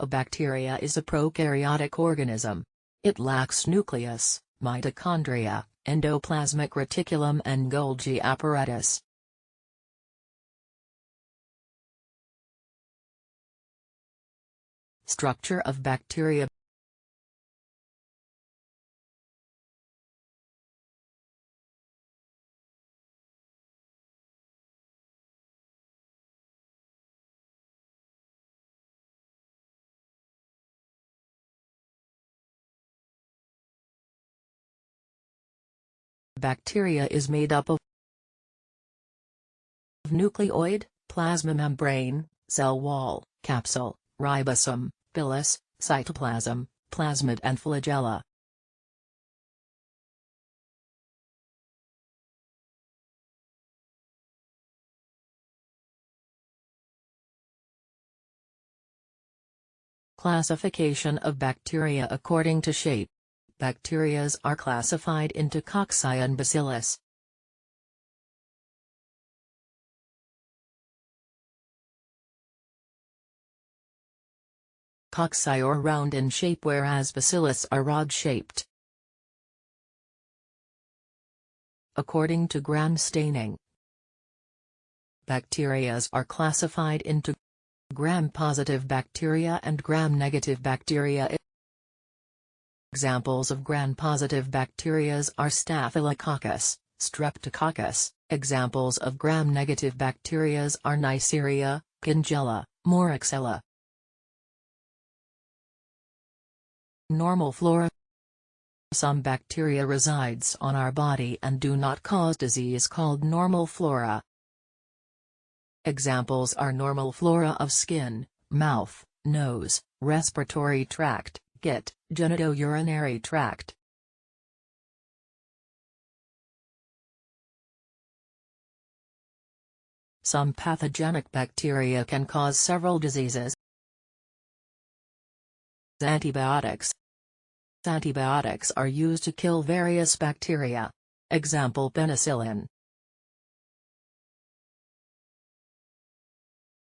A bacteria is a prokaryotic organism. It lacks nucleus, mitochondria, endoplasmic reticulum and golgi apparatus. Structure of bacteria. Bacteria is made up of nucleoid, plasma membrane, cell wall, capsule, ribosome, pillus, cytoplasm, plasmid and flagella. Classification of bacteria according to shape. Bacteria are classified into Cocci and bacillus. Cocci are round in shape whereas bacillus are rod-shaped. According to gram staining, bacteria are classified into gram-positive bacteria and gram-negative bacteria. Examples of gram-positive bacteria are staphylococcus, streptococcus. Examples of gram-negative bacteria are neisseria, kingella, Moraxella. Normal flora. Some bacteria resides on our body and do not cause disease called normal flora. Examples are normal flora of skin, mouth, nose, respiratory tract, genitourinary tract. Some pathogenic bacteria can cause several diseases. Antibiotics. Antibiotics are used to kill various bacteria. Example penicillin,